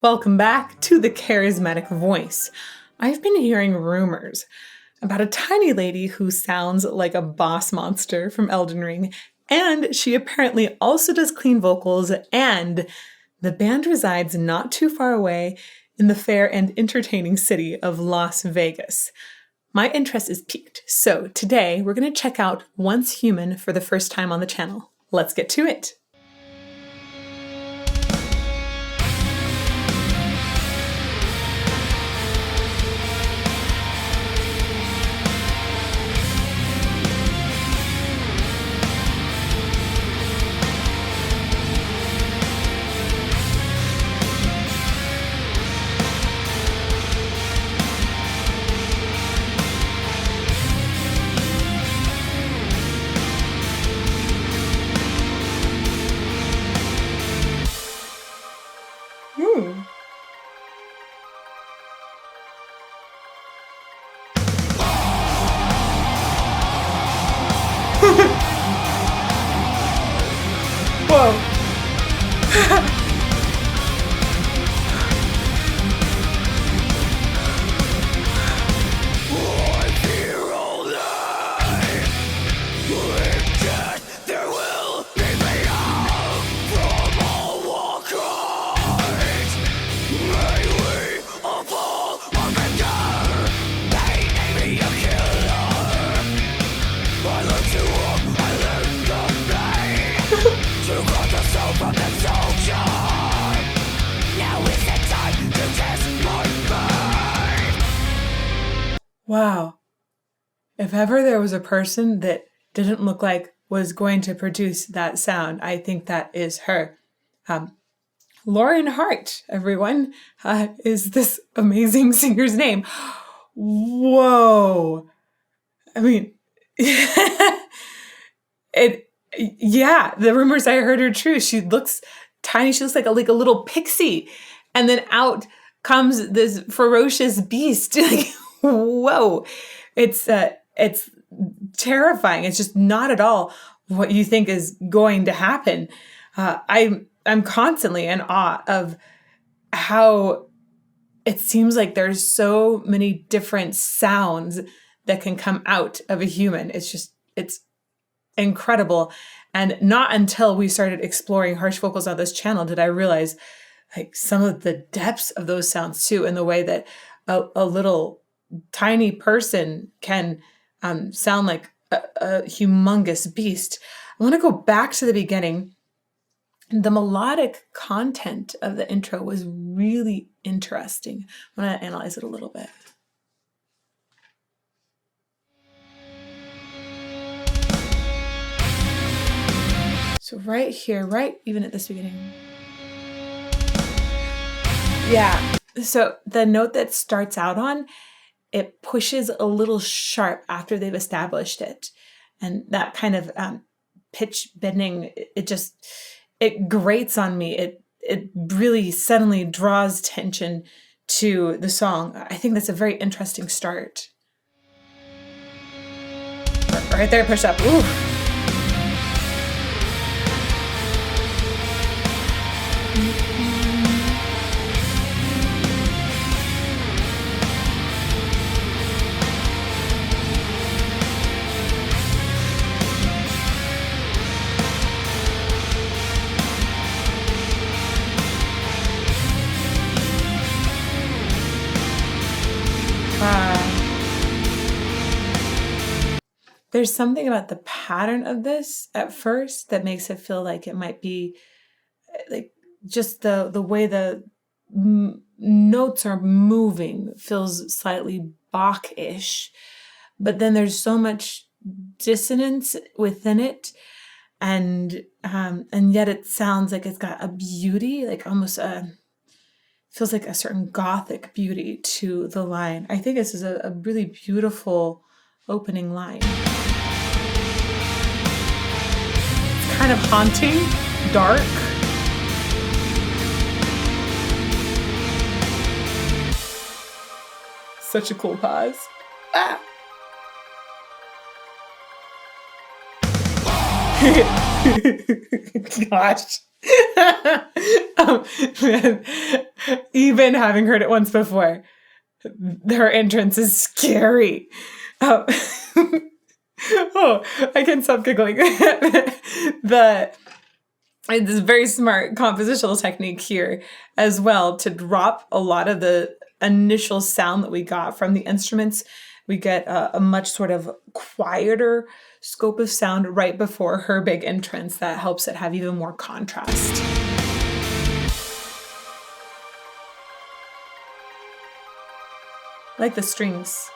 Welcome back to the Charismatic Voice. I've been hearing rumors about a tiny lady who sounds like a boss monster from Elden Ring, and she apparently also does clean vocals, and the band resides not too far away in the fair and entertaining city of Las Vegas. My interest is piqued, so today we're going to check out Once Human for the first time on the channel. Let's get to it. Whoa. Wow. If ever there was a person that didn't look like was going to produce that sound, I think that is her. Lauren Hart, everyone, is this amazing singer's name. Whoa. I mean, the rumors I heard are true. She looks tiny. She looks like a little pixie. And then out comes this ferocious beast. Whoa. It's terrifying. It's just not at all what you think is going to happen. I'm constantly in awe of how it seems like there's so many different sounds that can come out of a human. It's incredible. And not until we started exploring harsh vocals on this channel did I realize like some of the depths of those sounds too, and the way that a little tiny person can sound like a humongous beast. I want to go back to the beginning. The melodic content of the intro was really interesting. I want to analyze it a little bit. So right here, even at this beginning. Yeah, so the note that starts out on, it pushes a little sharp after they've established it. And that kind of pitch bending, it grates on me. It really suddenly draws tension to the song. I think that's a very interesting start. Right there, push up. Ooh. There's something about the pattern of this at first that makes it feel like it might be like just the way the notes are moving feels slightly Bach-ish, but then there's so much dissonance within it, and yet it sounds like it's got a beauty, like almost feels like a certain gothic beauty to the line. I think this is a really beautiful opening line. It's kind of haunting, dark. Such a cool pause. Ah. Gosh. um, even having heard it once before, her entrance is scary. Um, oh, I can't stop giggling. It's a very smart compositional technique here as well to drop a lot of the initial sound that we got from the instruments. We get a much sort of quieter scope of sound right before her big entrance that helps it have even more contrast. I like the strings.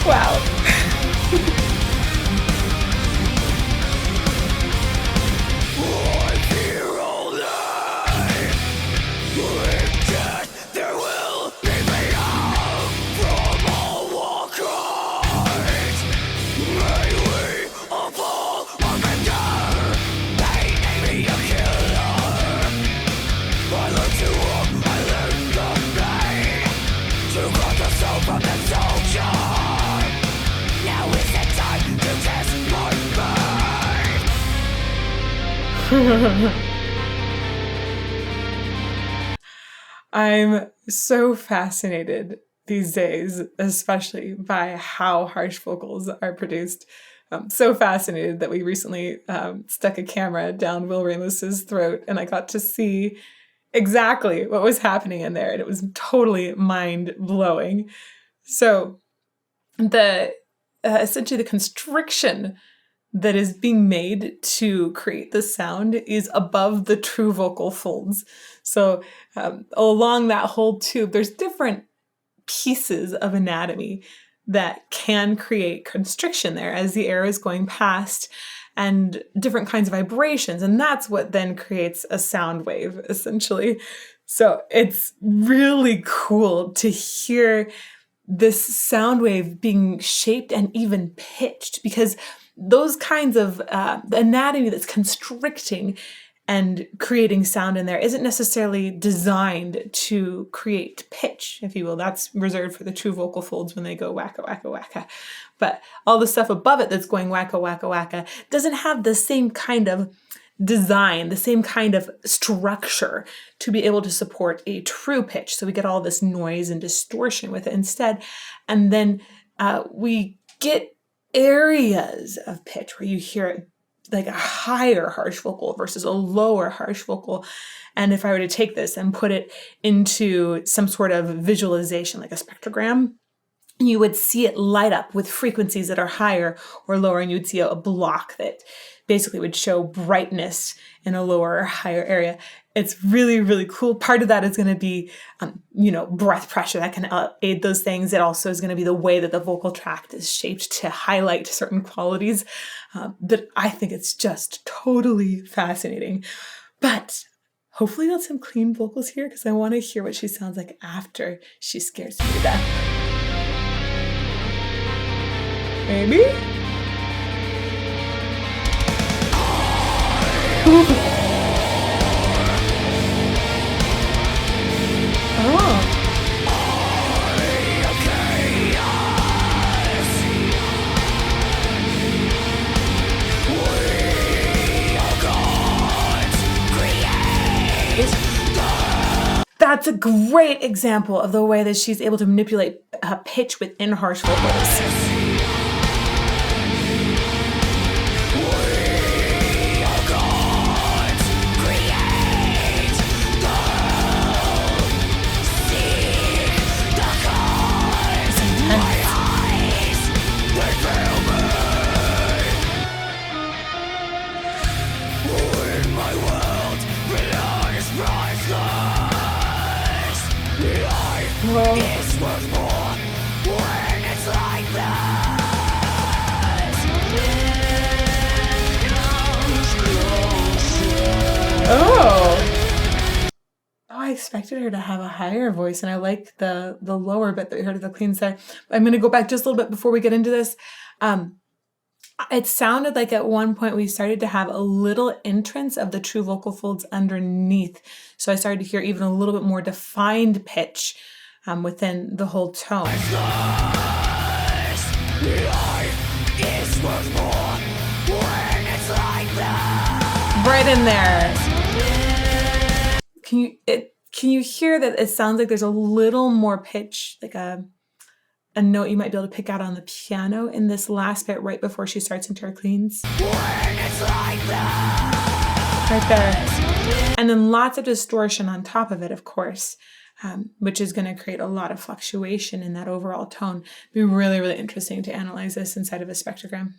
Wow. I'm so fascinated these days, especially by how harsh vocals are produced. I'm so fascinated that we recently stuck a camera down Will Ramos's throat, and I got to see exactly what was happening in there, and it was totally mind-blowing. So the essentially the constriction that is being made to create the sound is above the true vocal folds. So along that whole tube, there's different pieces of anatomy that can create constriction there as the air is going past, and different kinds of vibrations. And that's what then creates a sound wave, essentially. So it's really cool to hear this sound wave being shaped and even pitched, because those kinds of the anatomy that's constricting and creating sound in there isn't necessarily designed to create pitch, if you will. That's reserved for the true vocal folds when they go wacka, wacka, wacka. But all the stuff above it that's going wacka, wacka, wacka doesn't have the same kind of design, the same kind of structure to be able to support a true pitch. So we get all this noise and distortion with it instead. And then we get areas of pitch where you hear like a higher harsh vocal versus a lower harsh vocal. And if I were to take this and put it into some sort of visualization, like a spectrogram, you would see it light up with frequencies that are higher or lower, and you'd see a block that basically would show brightness in a lower or higher area. It's really, really cool. Part of that is going to be, breath pressure that can aid those things. It also is going to be the way that the vocal tract is shaped to highlight certain qualities that I think it's just totally fascinating. But hopefully not some clean vocals here, because I want to hear what she sounds like after she scares me to death. Maybe? Oh. That's a great example of the way that she's able to manipulate pitch within harsh vocals. I expected her to have a higher voice, and I like the lower bit that we heard of the clean side. I'm going to go back just a little bit before we get into this. It sounded like at one point we started to have a little entrance of the true vocal folds underneath. So I started to hear even a little bit more defined pitch within the whole tone. Right in there. Can you hear that it sounds like there's a little more pitch, like a note you might be able to pick out on the piano in this last bit right before she starts into her cleans? Right there. And then lots of distortion on top of it, of course, which is going to create a lot of fluctuation in that overall tone. It'd be really, really interesting to analyze this inside of a spectrogram.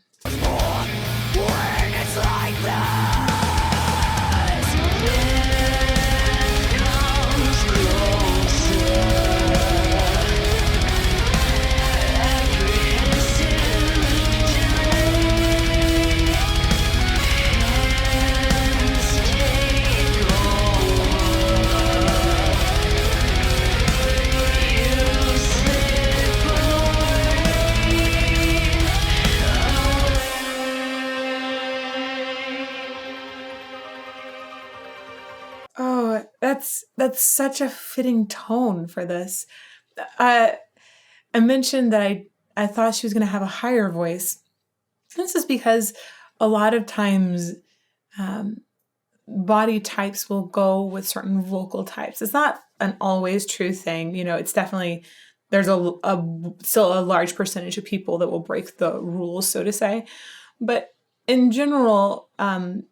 Oh, that's such a fitting tone for this. I mentioned that I thought she was going to have a higher voice. This is because a lot of times body types will go with certain vocal types. It's not an always true thing. It's definitely, there's still a large percentage of people that will break the rules, so to say. But in general,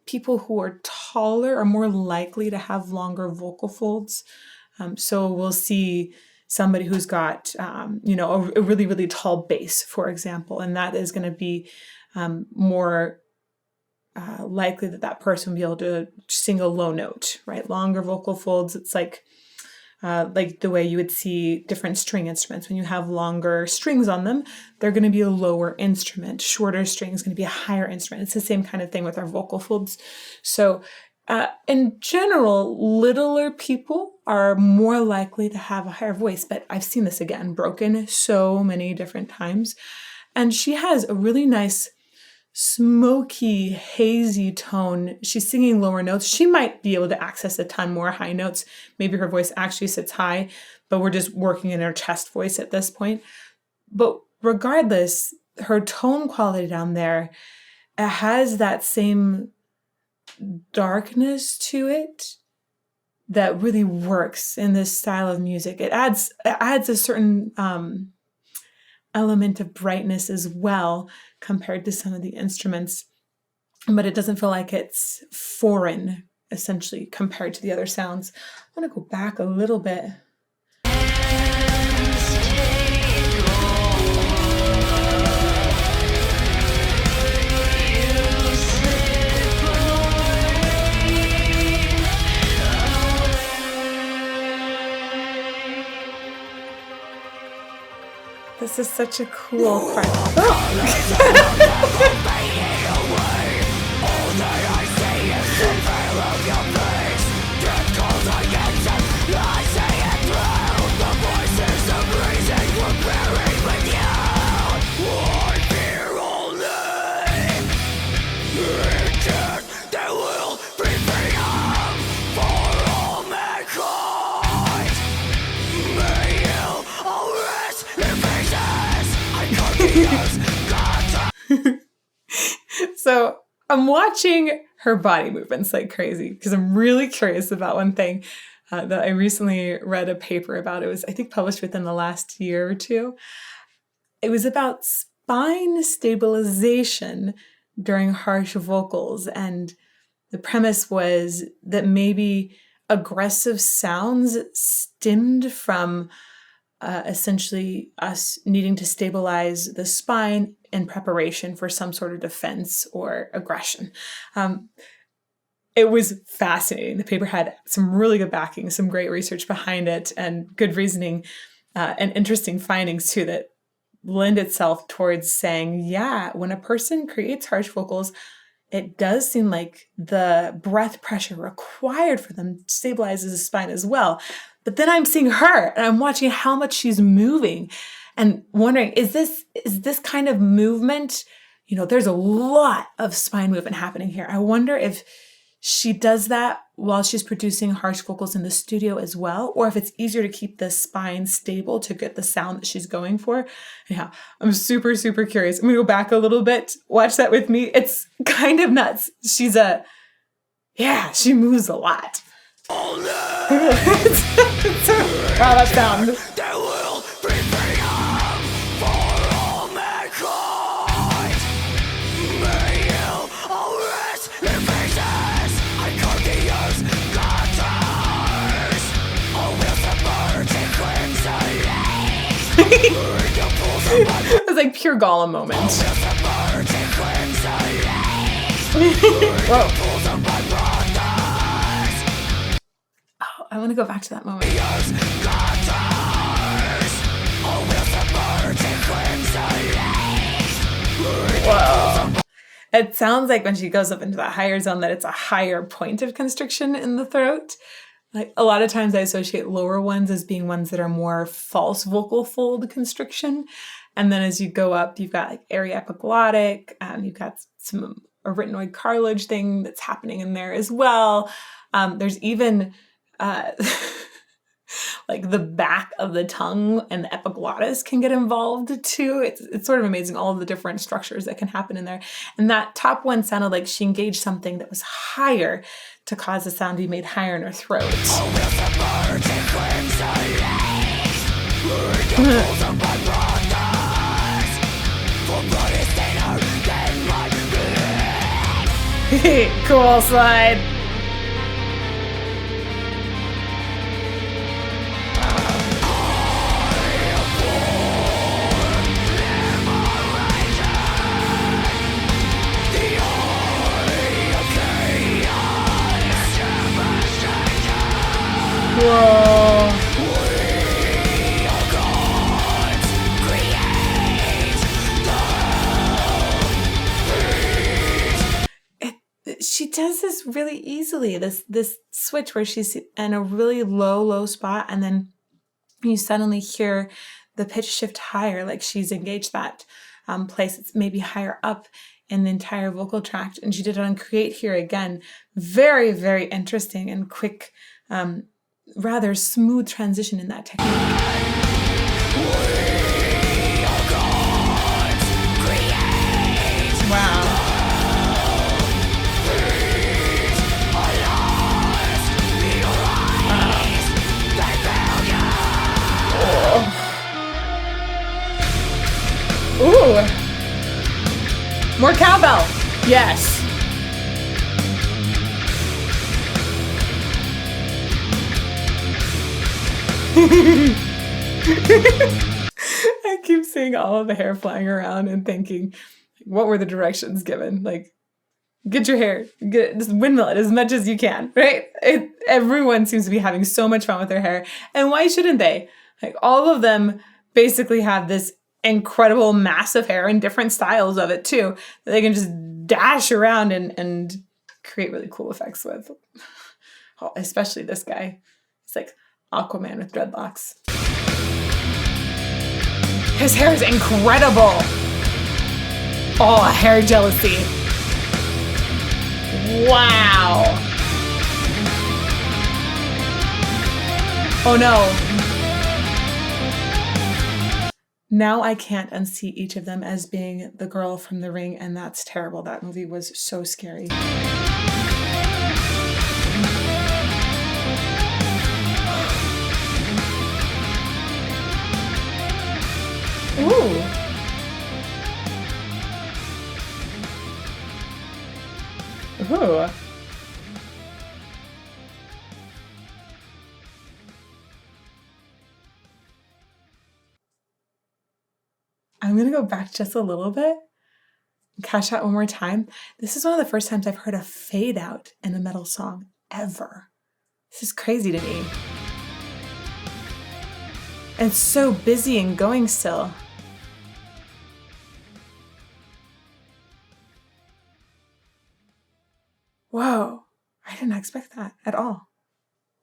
people who are taller are more likely to have longer vocal folds. So we'll see somebody who's got, a really, really tall bass, for example, and that is going to be more likely that person will be able to sing a low note, right? Longer vocal folds. It's like the way you would see different string instruments. When you have longer strings on them, they're going to be a lower instrument. Shorter strings going to be a higher instrument. It's the same kind of thing with our vocal folds. So in general, littler people are more likely to have a higher voice, but I've seen this again broken so many different times. And she has a really nice smoky, hazy tone. She's singing lower notes. She might be able to access a ton more high notes. Maybe her voice actually sits high, but we're just working in her chest voice at this point. But regardless, her tone quality down there, it has that same darkness to it that really works in this style of music. It adds a certain element of brightness as well compared to some of the instruments, but it doesn't feel like it's foreign, essentially, compared to the other sounds. I want to go back a little bit. This is such a cool part. So I'm watching her body movements like crazy because I'm really curious about one thing that I recently read a paper about. It was, I think, published within the last year or two. It was about spine stabilization during harsh vocals. And the premise was that maybe aggressive sounds stemmed from essentially us needing to stabilize the spine in preparation for some sort of defense or aggression. It was fascinating. The paper had some really good backing, some great research behind it, and good reasoning and interesting findings too that lend itself towards saying, yeah, when a person creates harsh vocals, it does seem like the breath pressure required for them stabilizes the spine as well. But then I'm seeing her and I'm watching how much she's moving and wondering, is this kind of movement, there's a lot of spine movement happening here. I wonder if she does that while she's producing harsh vocals in the studio as well, or if it's easier to keep the spine stable to get the sound that she's going for. Yeah, I'm super, super curious. I'm gonna go back a little bit. Watch that with me. It's kind of nuts. She moves a lot. Wow, that sound. It was like pure Gollum moment. Whoa. Oh, I want to go back to that moment. Whoa. It sounds like when she goes up into that higher zone that it's a higher point of constriction in the throat. Like a lot of times I associate lower ones as being ones that are more false vocal fold constriction. And then as you go up, you've got like aryepiglottic, you've got some arytenoid cartilage thing that's happening in there as well. There's even like the back of the tongue and the epiglottis can get involved too. It's sort of amazing all of the different structures that can happen in there. And that top one sounded like she engaged something that was higher to cause the sound to be made higher in her throat. Cool slide. Whoa. She does this really easily, this switch where she's in a really low spot, and then you suddenly hear the pitch shift higher, like she's engaged that place that's maybe higher up in the entire vocal tract. And she did it on Create here again. Very, very interesting and quick, rather smooth transition in that technique. Wow. Ooh. More cowbell. Yes. I keep seeing all of the hair flying around and thinking, what were the directions given? Like, get your hair, just windmill it as much as you can, right? Everyone seems to be having so much fun with their hair. And why shouldn't they? Like, all of them basically have this incredible mass of hair and different styles of it too, that they can just dash around and create really cool effects with. Oh, especially this guy. It's like Aquaman with dreadlocks. His hair is incredible. Oh, hair jealousy. Wow. Oh no. Now I can't unsee each of them as being the girl from The Ring, and that's terrible. That movie was so scary. Ooh. Ooh. I'm going to go back just a little bit and catch that one more time. This is one of the first times I've heard a fade out in a metal song ever. This is crazy to me. And it's so busy and going still. Whoa, I didn't expect that at all.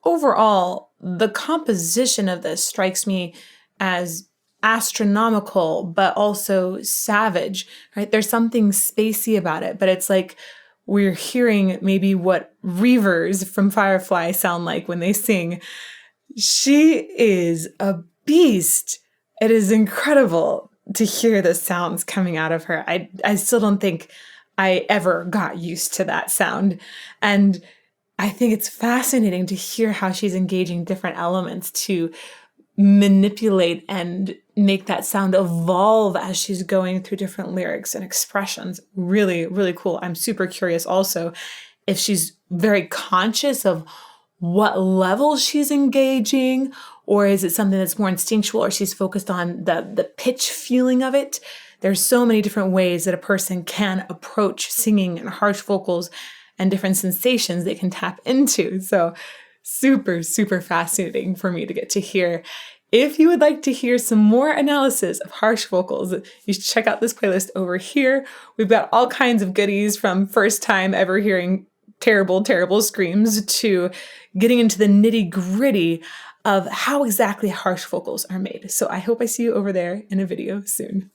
Overall, the composition of this strikes me as astronomical, but also savage, right? There's something spacey about it, but it's like we're hearing maybe what reavers from Firefly sound like when they sing. She is a beast. It is incredible to hear the sounds coming out of her. I still don't think I ever got used to that sound. And I think it's fascinating to hear how she's engaging different elements to manipulate and make that sound evolve as she's going through different lyrics and expressions. Really, really cool. I'm super curious also if she's very conscious of what level she's engaging, or is it something that's more instinctual, or she's focused on the pitch feeling of it. There's so many different ways that a person can approach singing and harsh vocals and different sensations they can tap into. So super, super fascinating for me to get to hear. If you would like to hear some more analysis of harsh vocals, you should check out this playlist over here. We've got all kinds of goodies, from first time ever hearing terrible, terrible screams to getting into the nitty gritty of how exactly harsh vocals are made. So I hope I see you over there in a video soon.